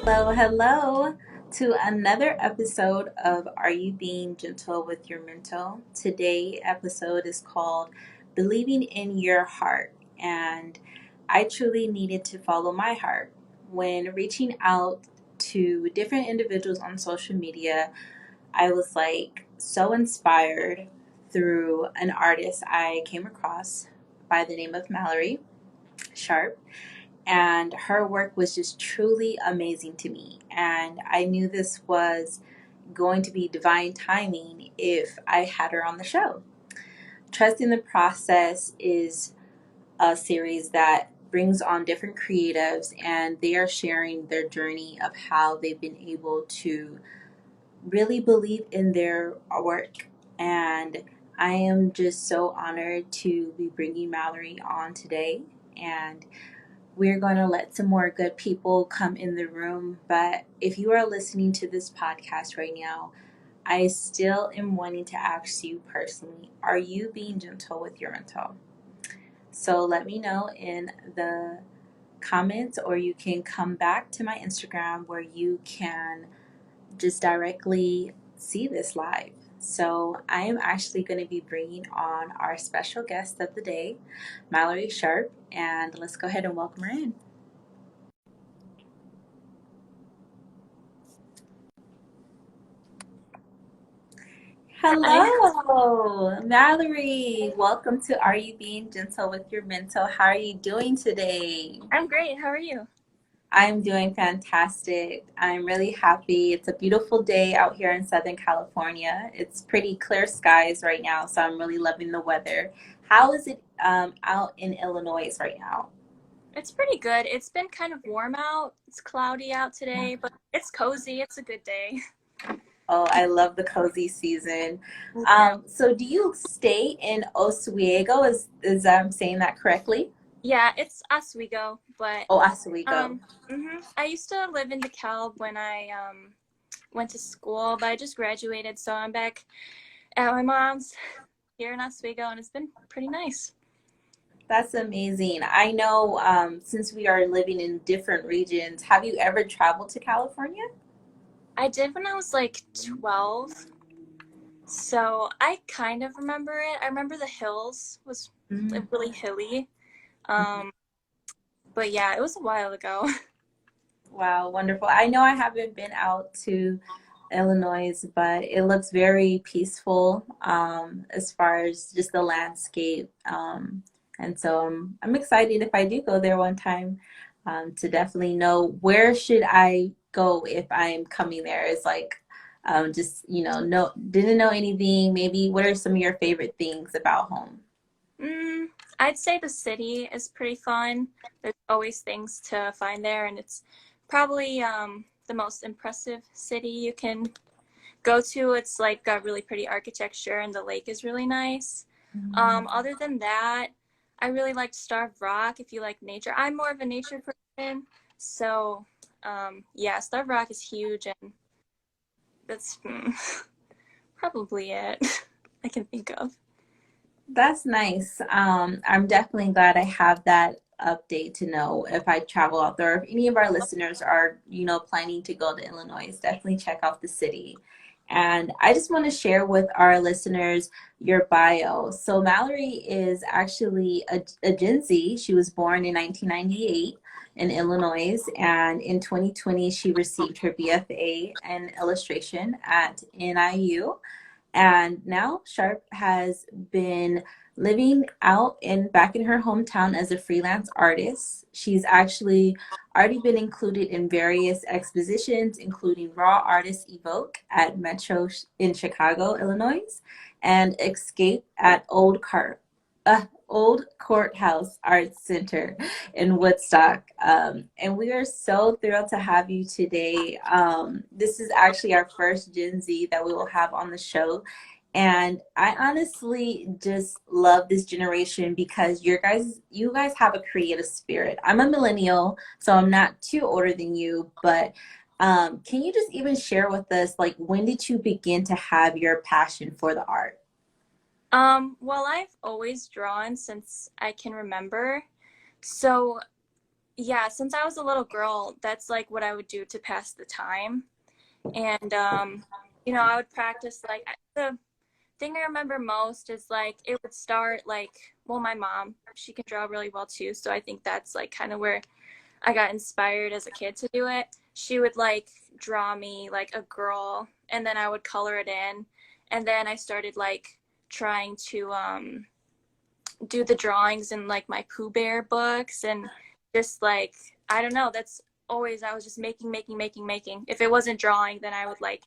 Hello, hello to another episode of Are You Being Gentle with Your Mental? Today episode is called Believing in Your Heart. And I truly needed to follow my heart. When reaching out to different individuals on social media, I was like so inspired through an artist I came across by the name of Mallory Sharp, and her work was just truly amazing to me. And I knew this was going to be divine timing if I had her on the show. Trusting the Process is a series that brings on different creatives, and they are sharing their journey of how they've been able to really believe in their work. And I am just so honored to be bringing Mallory on today. And we're going to let some more good people come in the room. But if you are listening to this podcast right now, I still am wanting to ask you personally, are you being gentle with your mental? So let me know in the comments, or you can come back to my Instagram where you can just directly see this live. So I am actually going to be bringing on our special guest of the day, Mallory Sharp, and let's go ahead and welcome her in. Hi, Hello, Mallory. Welcome to Are You Being Gentle with Your Mental? How are you doing today? I'm great. How are you? I'm doing fantastic. I'm really happy. It's a beautiful day out here in Southern California. It's pretty clear skies right now, so I'm really loving the weather. How is it out in Illinois right now? It's pretty good. It's been kind of warm out. It's cloudy out today, but it's cozy. It's a good day. Oh, I love the cozy season. Me too. So do you stay in Oswego? Is I'm saying that correctly? Yeah, it's Oswego, but Oh, Oswego. um, I used to live in DeKalb when I went to school, but I just graduated, so I'm back at my mom's here in Oswego, and it's been pretty nice. That's amazing. I know since we are living in different regions, have you ever traveled to California? I did when I was like 12, so I kind of remember it. I remember the hills was like Mhm. really hilly. Um, But yeah, it was a while ago. Wow, wonderful. I know I haven't been out to Illinois, but it looks very peaceful as far as just the landscape. And so I'm excited if I do go there one time to definitely know where should I go if I'm coming there. It's like just, no, didn't know anything. Maybe what are some of your favorite things about home? Mm, I'd say the city is pretty fun. There's always things to find there, and it's probably the most impressive city you can go to. It's like got really pretty architecture, and the lake is really nice. Other than that, I really like Starved Rock if you like nature. I'm more of a nature person, so yeah, Starved Rock is huge, and that's probably it I can think of. That's nice. I'm definitely glad I have that update to know if I travel out there. If any of our listeners are, planning to go to Illinois, definitely check out the city. And I just want to share with our listeners your bio. So Mallory is actually a Gen Z. She was born in 1998 in Illinois, and in 2020 she received her BFA in illustration at NIU. And now Sharp has been living out in back in her hometown as a freelance artist. She's actually already been included in various expositions, including Raw Artists Evoke at Metro in Chicago, Illinois, and Escape at Old Courthouse Arts Center in Woodstock. And we are so thrilled to have you today. This is actually our first Gen Z that we will have on the show. And I honestly just love this generation because you guys have a creative spirit. I'm a millennial, so I'm not too older than you, but can you just even share with us, like, when did you begin to have your passion for the art? Well, I've always drawn since I can remember. So yeah, since I was a little girl, that's like what I would do to pass the time. And you know, I would practice like the thing I remember most is like it would start like, well, my mom, she can draw really well too, so I think that's like kind of where I got inspired as a kid to do it. She would like draw me like a girl, and then I would color it in, and then I started like trying to do the drawings in like my Pooh Bear books, and just like, I don't know, that's always, I was just making. If it wasn't drawing, then I would like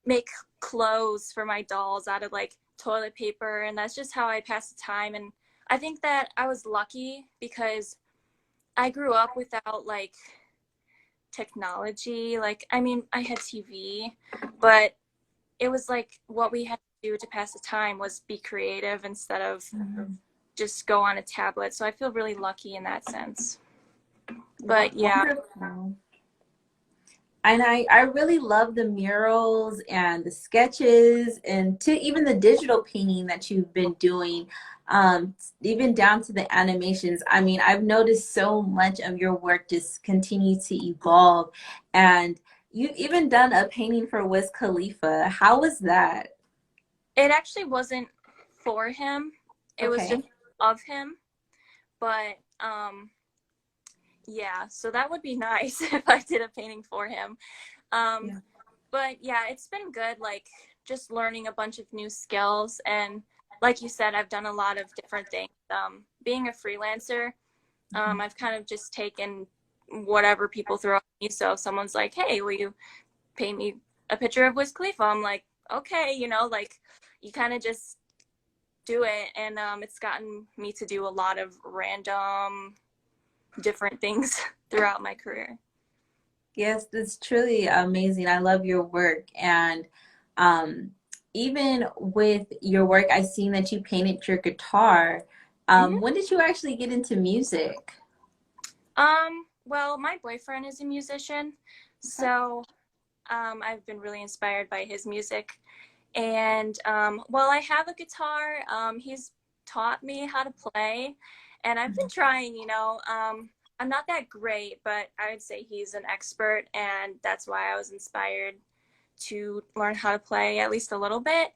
make clothes for my dolls out of like toilet paper, and that's just how I passed the time. And I think that I was lucky because I grew up without like technology. Like, I mean, I had TV, but it was like what we had to do to pass the time was be creative instead of just go on a tablet. So I feel really lucky in that sense. But yeah. Wonderful. And I really love the murals and the sketches and to even the digital painting that you've been doing, even down to the animations. I mean, I've noticed so much of your work just continue to evolve. And you've even done a painting for Wiz Khalifa. How was that? It actually wasn't for him. It was Okay. just of him. But yeah, so that would be nice if I did a painting for him. Um, Yeah. but yeah, it's been good, like just learning a bunch of new skills. And like you said, I've done a lot of different things. Being a freelancer, I've kind of just taken whatever people throw at me. So if someone's like, hey, will you paint me a picture of Wiz Khalifa? I'm like, okay, you know, like you kind of just do it. And it's gotten me to do a lot of random different things throughout my career. Yes, it's truly amazing. I love your work. And um, even with your work, I've seen that you painted your guitar. Mm-hmm. When did you actually get into music? Well, my boyfriend is a musician, Okay. so I've been really inspired by his music. And while I have a guitar, he's taught me how to play, and I've been trying, you know. I'm not that great, but I would say he's an expert, and that's why I was inspired to learn how to play at least a little bit.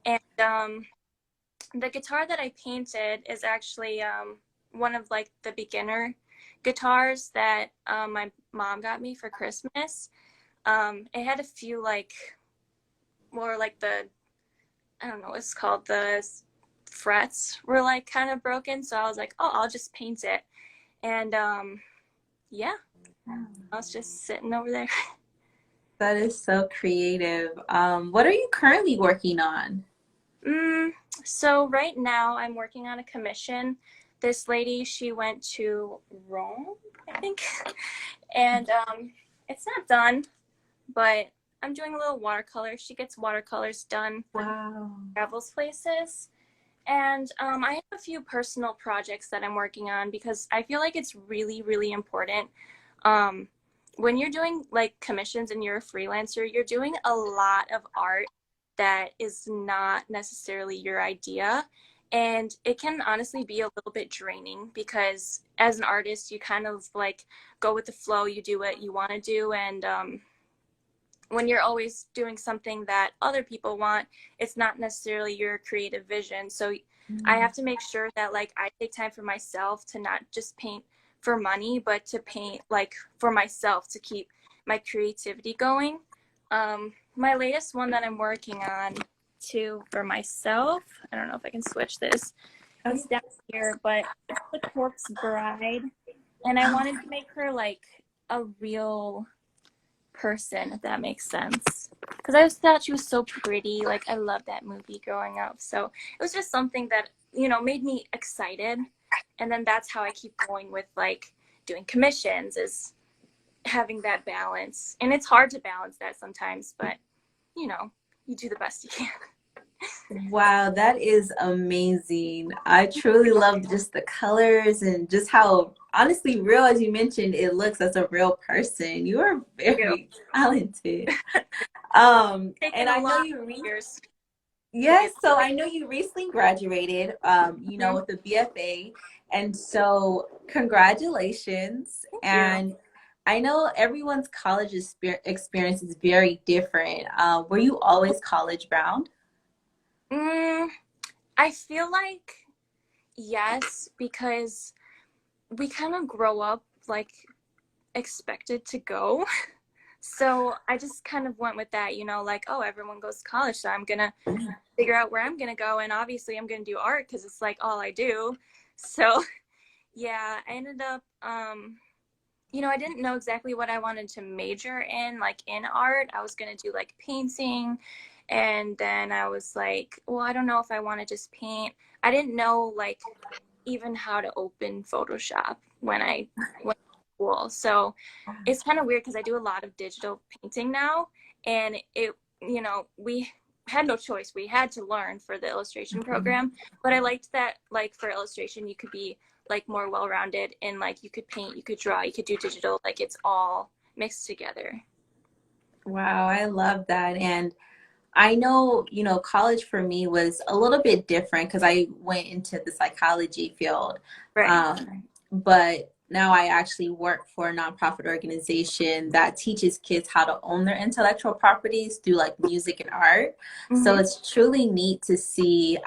And the guitar that I painted is actually one of like the beginner guitars that my mom got me for Christmas. It had a few like more like the, I don't know what's called, the frets were like kind of broken, so I was like, oh, I'll just paint it. And yeah, I was just sitting over there. That is so creative. What are you currently working on? mm, so right now I'm working on a commission. This lady, she went to Rome, I think, and it's not done, but I'm doing a little watercolor. She gets watercolors done for Wow. travels places. And I have a few personal projects that I'm working on because I feel like it's really, really important. Um, when you're doing like commissions and you're a freelancer, you're doing a lot of art that is not necessarily your idea. And it can honestly be a little bit draining because as an artist, you kind of like go with the flow, you do what you want to do. And when you're always doing something that other people want, it's not necessarily your creative vision. So I have to make sure that like I take time for myself to not just paint for money, but to paint like for myself to keep my creativity going. My latest one that I'm working on too for myself, I don't know if I can switch this. Okay. It's down here, but it's the corpse bride. And I wanted to make her like a real person, if that makes sense. Because I just thought she was so pretty. Like, I loved that movie growing up. So it was just something that, you know, made me excited. And then that's how I keep going with like doing commissions, is having that balance. And it's hard to balance that sometimes, but you know, you do the best you can. Wow, that is amazing. I truly love just the colors and just how honestly real, as you mentioned, it looks as a real person. You are You know, very talented. taken And a I know lot you of years. to get Yes, so through. I know you recently graduated, Mhm. with a BFA, and so congratulations. Thank you. And I know everyone's college experience is very different. Were you always college bound? Mm, I feel like yes, because we kind of grow up like expected to go. So I just kind of went with that, like, oh, everyone goes to college, so I'm gonna figure out where I'm gonna go, and obviously I'm gonna do art because it's like all I do. So yeah, I ended up, I didn't know exactly what I wanted to major in, like in art. I was gonna do like painting, and then I was like, well, I don't know if I want to just paint. I didn't know like even how to open Photoshop when I went to school. So it's kind of weird because I do a lot of digital painting now, and we had no choice. We had to learn for the illustration program, but I liked that like for illustration you could be like more well-rounded and like you could paint, you could draw, you could do digital, like it's all mixed together. Wow, I love that. And I know, college for me was a little bit different because I went into the psychology field. Right. But now I actually work for a nonprofit organization that teaches kids how to own their intellectual properties through like music and art. So Mm-hmm. it's truly neat to see,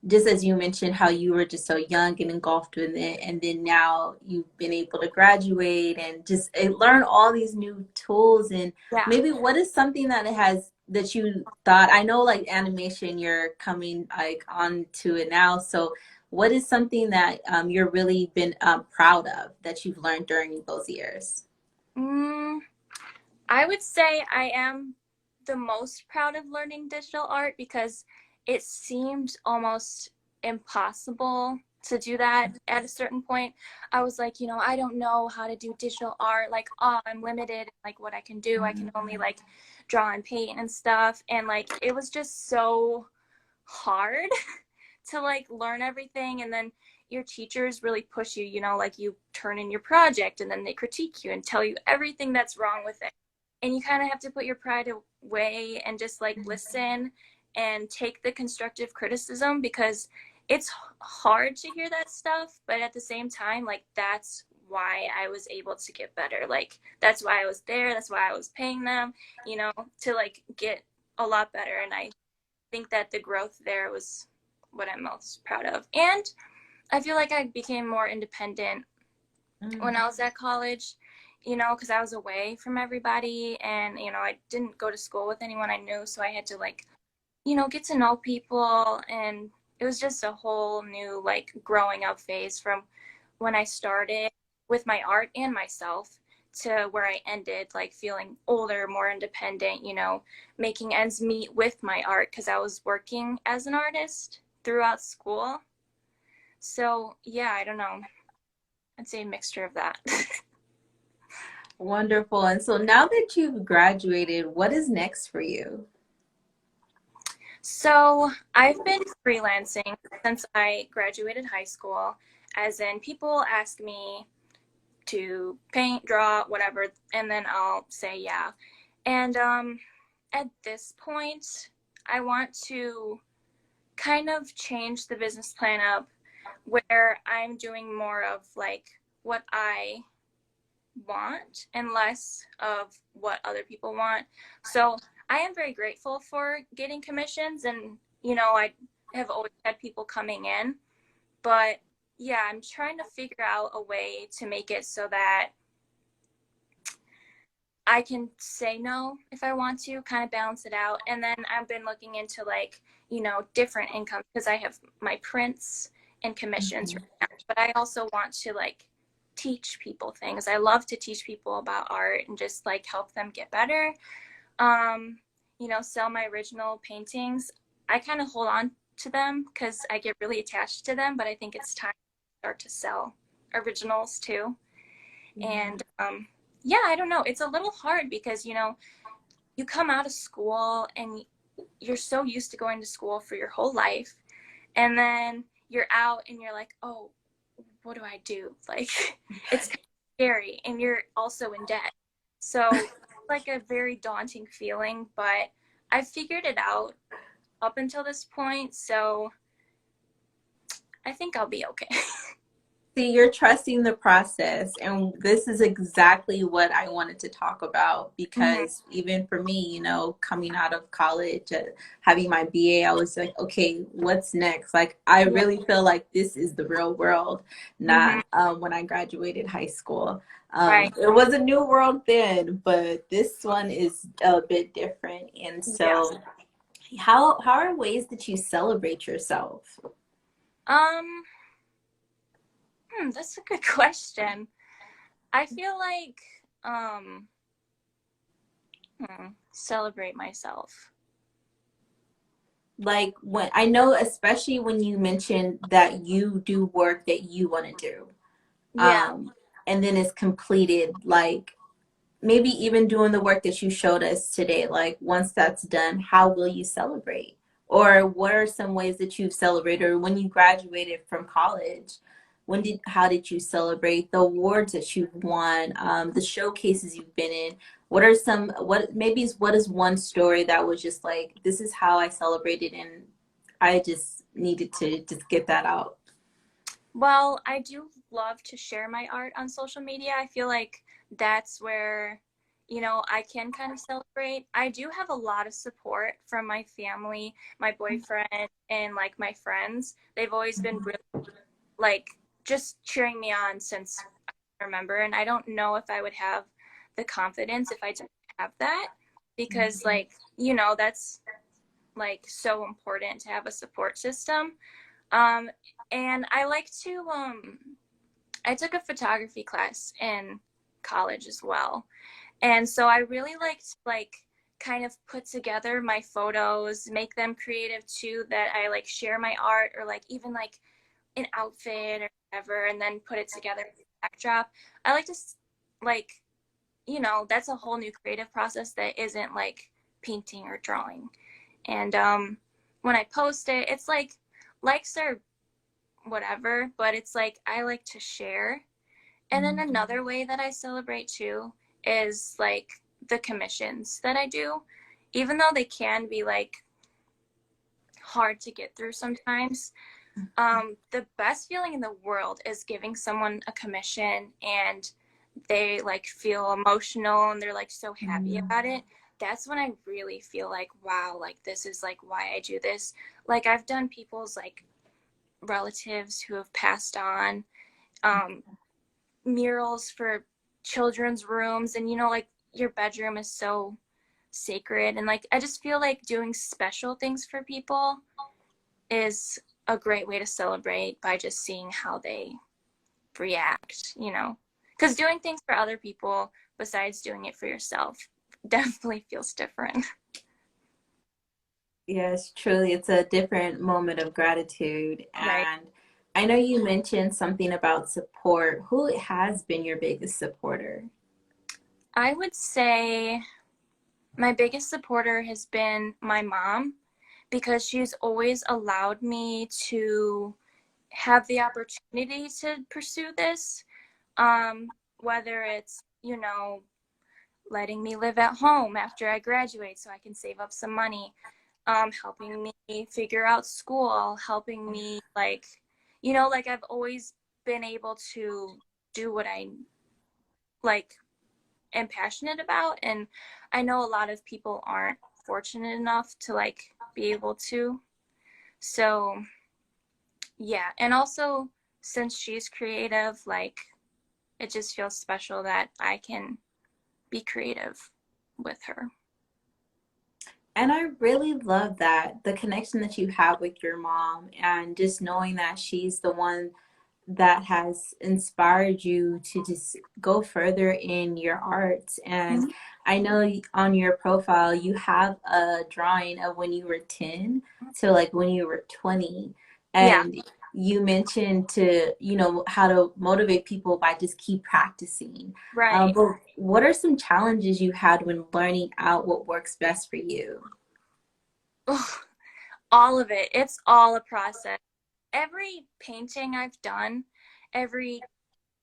just as you mentioned, how you were just so young and engulfed with it. And then now you've been able to graduate and just learn all these new tools. And Yeah. maybe what is something that you thought, I know like animation, you're coming like onto it now. So what is something that you're really been proud of that you've learned during those years? Mm, I would say I am the most proud of learning digital art because it seemed almost impossible to do that at a certain point. I was like, I don't know how to do digital art. Like, oh, I'm limited, like what I can do. I can only like draw and paint and stuff. And like, it was just so hard to like learn everything. And then your teachers really push you, like you turn in your project and then they critique you and tell you everything that's wrong with it, and you kind of have to put your pride away and just like listen and take the constructive criticism, because it's hard to hear that stuff, but at the same time, like that's why I was able to get better. Like that's why I was there, that's why I was paying them, to like get a lot better. And I think that the growth there was what I'm most proud of. And I feel like I became more independent when I was at college, because I was away from everybody, and, I didn't go to school with anyone I knew. So I had to, like, get to know people. And it was just a whole new, like, growing up phase from when I started with my art and myself to where I ended, like, feeling older, more independent, making ends meet with my art because I was working as an artist throughout school. So, yeah, I don't know. I'd say a mixture of that. Wonderful. And so now that you've graduated, what is next for you? So I've been freelancing since I graduated high school, as in people ask me to paint, draw, whatever, and then I'll say yeah. And at this point, I want to kind of change the business plan up where I'm doing more of like what I want and less of what other people want. So I am very grateful for getting commissions, and I have always had people coming in, but yeah, I'm trying to figure out a way to make it so that I can say no if I want to, kind of balance it out. And then I've been looking into like, different income because I have my prints and commissions right now. But I also want to like teach people things. I love to teach people about art and just like help them get better. Um, sell my original paintings. I kind of hold on to them because I get really attached to them, but I think it's time to start to sell originals too. And yeah, I don't know. It's a little hard because, you come out of school and you're so used to going to school for your whole life. And then you're out and you're like, oh, what do I do? Like, it's kind of scary. And you're also in debt. So, like a very daunting feeling, but I figured it out up until this point, so I think I'll be okay. See, you're trusting the process, and this is exactly what I wanted to talk about Hmm. because even for me, coming out of college, having my BA, I was like, okay, what's next? Like, I Yeah. really feel like this is the real world, Hmm. not when I graduated high school. Right. It was a new world then, but this one is a bit different. And Yeah. so, how are ways that you celebrate yourself? Um, that's a good question. I feel like um celebrate myself. Like when I know, especially when you mentioned that you do work that you want to do, Yeah. um, and then it's completed, like maybe even doing the work that you showed us today, like once that's done, how will you celebrate? Or what are some ways that you've celebrated, or when you graduated from college, how did you celebrate the awards that you've won, the showcases you've been in? What are some, what is one story that was just like, this is how I celebrated and I just needed to just get that out? Well, I do love to share my art on social media. I feel like that's where, I can kind of celebrate. I do have a lot of support from my family, my boyfriend, and like my friends. They've always been really like just cheering me on since I remember. And I don't know if I would have the confidence if I didn't have that because, like, that's like so important to have a support system. Um, and I like to, I took a photography class in college as well. And so I really like to kind of put together my photos, make them creative too, that I like share my art or like even like an outfit or whatever, and then put it together with a backdrop. I like to like, that's a whole new creative process that isn't like painting or drawing. And when I post it, it's like likes are whatever, but it's like I like to share. And then another way that I celebrate too is like the commissions that I do, even though they can be like hard to get through sometimes. The best feeling in the world is giving someone a commission and they like feel emotional and they're like so happy about it. That's when I really feel like, wow, like this is like why I do this. Like I've done people's like relatives who have passed on, um, murals for children's rooms, and like your bedroom is so sacred, and like I just feel like doing special things for people is a great way to celebrate by just seeing how they react. Because doing things for other people besides doing it for yourself definitely feels different. Yes, truly, it's a different moment of gratitude. Right. And I know you mentioned something about support. Who has been your biggest supporter? I would say my biggest supporter has been my mom because she's always allowed me to have the opportunity to pursue this. Whether it's, letting me live at home after I graduate so I can save up some money, helping me figure out school, helping me like I've always been able to do what I like am passionate about. And I know a lot of people aren't fortunate enough to like be able to. So yeah. And also since she's creative, like it just feels special that I can be creative with her. And I really love that, the connection that you have with your mom, and just knowing that she's the one that has inspired you to just go further in your arts. And Mhm. I know on your profile you have a drawing of when you were 10 to like when you were 20. Yeah, And you mentioned to, how to motivate people by just keep practicing. right. But what are some challenges you had when learning out what works best for you? Ugh, all of it. It's all a process. Every painting I've done, every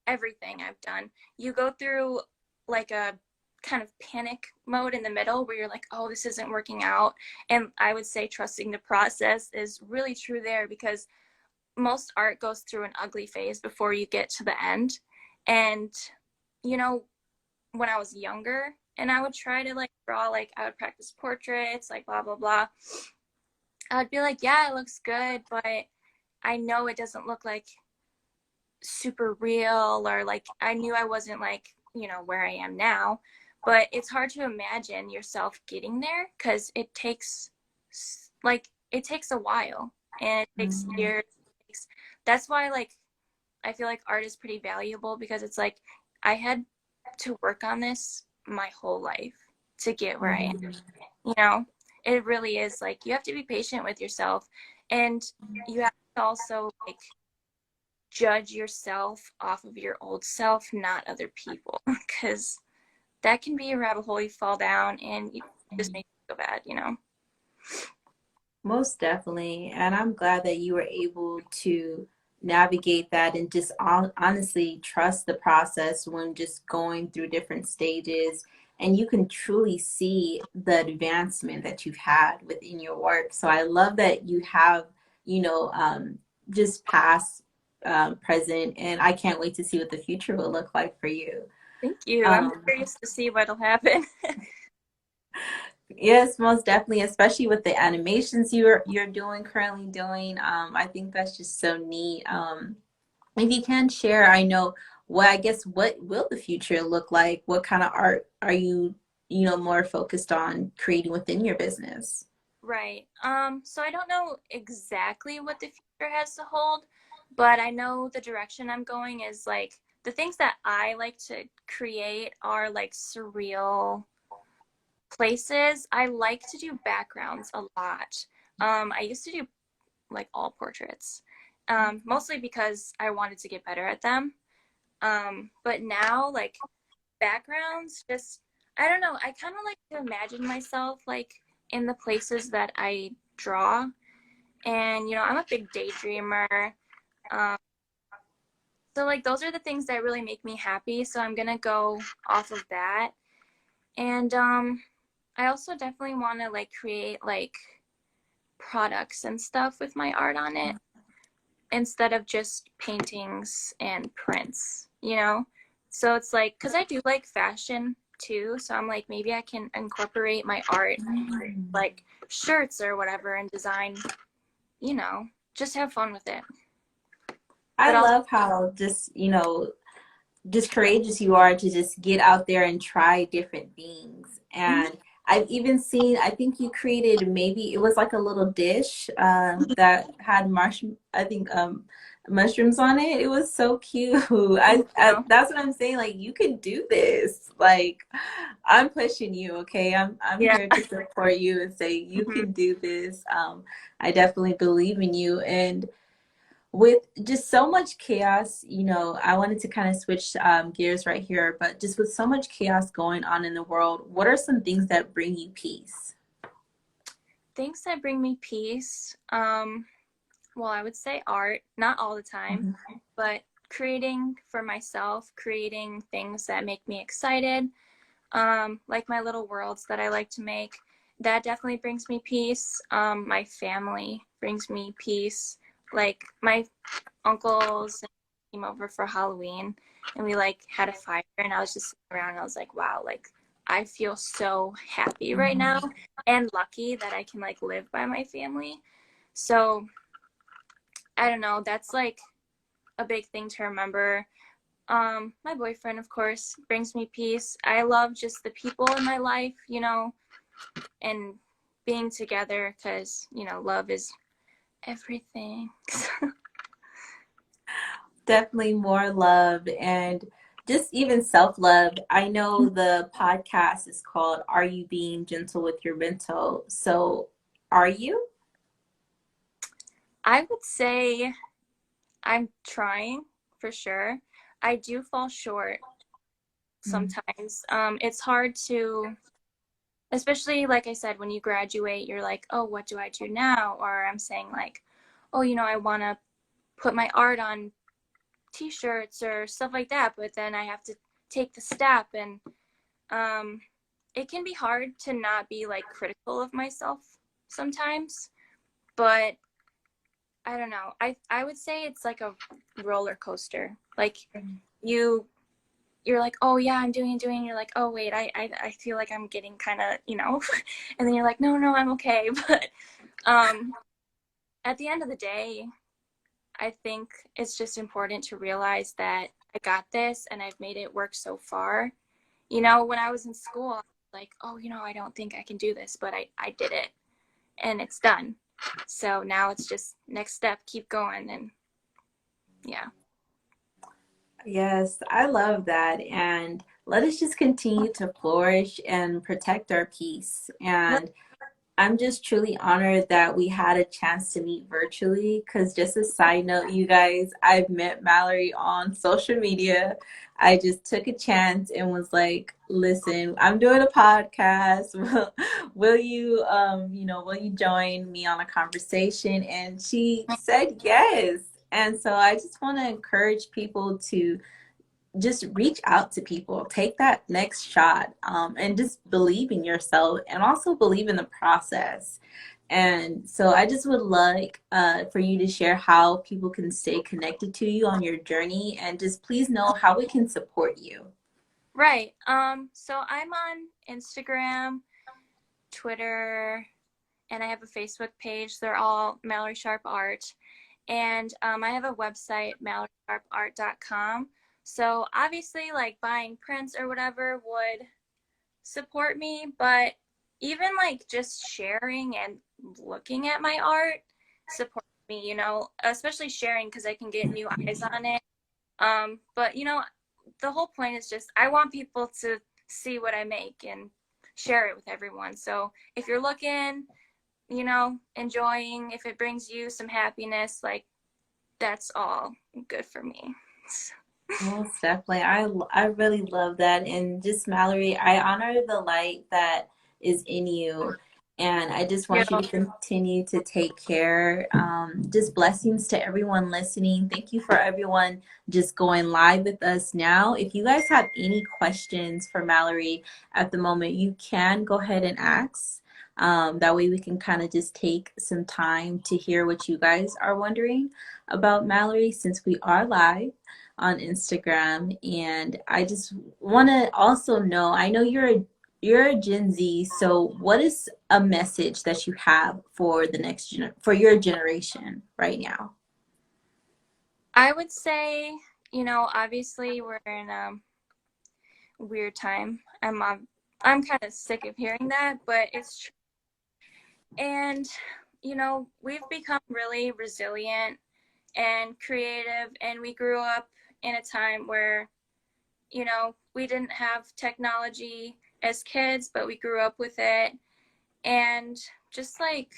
everything I've done, you go through like a kind of panic mode in the middle where you're like, oh, this isn't working out. And I would say trusting the process is really true there, because most art goes through an ugly phase before you get to the end. And, you know, when I was younger and I would try to like draw, like I would practice portraits, like blah, blah, blah. I would be like, yeah, it looks good, but I know it doesn't look like super real, or like I knew I wasn't like, you know, where I am now. But it's hard to imagine yourself getting there because it takes a while, and it takes years. That's why like I feel like art is pretty valuable, because it's like I had to work on this my whole life to get where I am. You know, it really is like you have to be patient with yourself, and you have to also like judge yourself off of your old self, not other people, because that can be a rabbit hole you fall down and you just make you feel bad, you know? Most definitely. And I'm glad that you were able to navigate that and just honestly trust the process when just going through different stages. And you can truly see the advancement that you've had within your work. So I love that you have, you know, just past, present, and I can't wait to see what the future will look like for you. Thank you. I'm Um, curious to see what'll happen. Yes, most definitely, especially with the animations you're doing currently doing. I think that's just so neat. If you can share, I know what will the future look like? What kind of art are you, you know, more focused on creating within your business? Right. So I don't know exactly what the future has to hold, but I know the direction I'm going is like the things that I like to create are like surreal places. I like to do backgrounds a lot. I used to do like all portraits, mostly because I wanted to get better at them. But now, like backgrounds, just I don't know. I kind of like to imagine myself like in the places that I draw, and you know, I'm a big daydreamer. Um, so like those are the things that really make me happy. So I'm gonna go off of that, and I also definitely want to like create like products and stuff with my art on it instead of just paintings and prints, you know? So it's like, because I do like fashion too. So I'm like, maybe I can incorporate my art, like shirts or whatever, and design, you know, just have fun with it. I But also, love how just, you know, just courageous you are to just get out there and try different things. mhm, And I've even seen, I think you created, maybe it was like a little dish that had I think mushrooms on it. It was so cute. thank you. That's what I'm saying. Like you can do this. Like I'm pushing you. Okay, I'm Yeah. here to support you and say you Mhm. can do this. I definitely believe in you. And with just so much chaos, you know, I wanted to kind of switch gears right here, but just with so much chaos going on in the world, what are some things that bring you peace? Things that bring me peace. Well, I would say art, not all the time, Mhm. but creating for myself, creating things that make me excited, like my little worlds that I like to make. That definitely brings me peace. My family brings me peace. Like my uncles came over for Halloween, and we like had a fire, and I was just sitting around and I was like, wow, like I feel so happy right now and lucky that I can like live by my family. So I don't know, that's like a big thing to remember. My boyfriend, of course, brings me peace. I love just the people in my life, you know, and being together, because, you know, love is everything. Definitely more love and just even self-love. I know the podcast is called Are You Being Gentle with Your Mental? So are you? I would say I'm trying for sure. I do fall short sometimes. It's hard to, especially like I said, when you graduate, you're like, oh, what do I do now? Or I'm saying like, oh, you know, I want to put my art on t-shirts or stuff like that, but then I have to take the step, and it can be hard to not be like critical of myself sometimes, but I don't know. I would say it's like a roller coaster. Like you you're like, oh yeah, I'm doing. You're like, oh wait, I feel like I'm getting kind of, and then you're like, no, I'm okay. But um, at the end of the day, I think it's just important to realize that I got this and I've made it work so far. When I was in school, I was like, oh, I don't think I can do this, but I did it and it's done. So now it's just next step, keep going, and yeah. Yes, I love that. And let us just continue to flourish and protect our peace. And I'm just truly honored that we had a chance to meet virtually. Because, just a side note, you guys, I've met Mallory on social media. I just took a chance and was like, listen, I'm doing a podcast. Will you join me on a conversation? And she said yes. And so I just want to encourage people to just reach out to people, take that next shot, and just believe in yourself and also believe in the process. And so I just would like for you to share how people can stay connected to you on your journey, and just please know how we can support you. Right. So I'm on Instagram, Twitter, and I have a Facebook page. They're all Mallory Sharp Art. And I have a website, MallorySharpArt.com. So obviously, like buying prints or whatever would support me, but even like just sharing and looking at my art supports me, especially sharing because I can get new eyes on it. But the whole point is just I want people to see what I make and share it with everyone. So if you're looking, enjoying, if it brings you some happiness, like that's all good for me. Most definitely. I really love that. And just Mallory, I honor the light that is in you. And I just You want you to continue to take care. Just blessings to everyone listening. Thank you for everyone just going live with us now. If you guys have any questions for Mallory at the moment, you can go ahead and ask. That way we can kind of just take some time to hear what you guys are wondering about Mallory since we are live on Instagram. And I just want to also know, I know you're a Gen Z, so what is a message that you have for the for your generation right now? I would say, obviously we're in a weird time. I'm kind of sick of hearing that, but it's true. And we've become really resilient and creative, and we grew up in a time where we didn't have technology as kids, but we grew up with it. And just like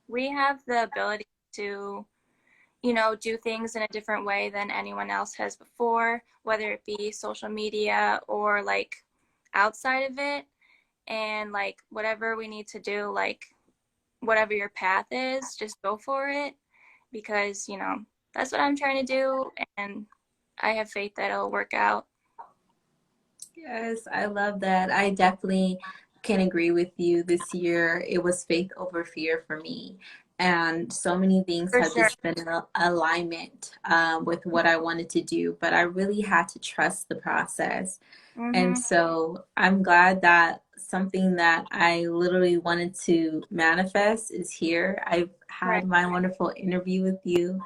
we have the ability to, do things in a different way than anyone else has before, whether it be social media or like outside of it. And like whatever we need to do, like whatever your path is, just go for it because, that's what I'm trying to do. And I have faith that it'll work out. Yes, I love that. I definitely can agree with you. This year, it was faith over fear for me. And so many things For have sure. just been in alignment with what I wanted to do, but I really had to trust the process. And Mm-hmm. so I'm glad that something that I literally wanted to manifest is here. I've Right. had my wonderful interview with you.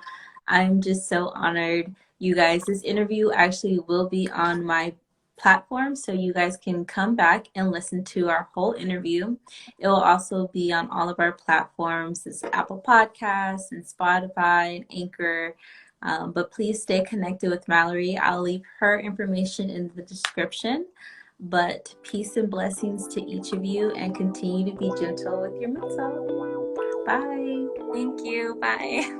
I'm just so honored. You guys, this interview actually will be on my platform, so you guys can come back and listen to our whole interview. It will also be on all of our platforms. It's Apple Podcasts and Spotify and Anchor. But please stay connected with Mallory. I'll leave her information in the description. But peace and blessings to each of you, and continue to be gentle with your mental. Bye. Thank you. Bye.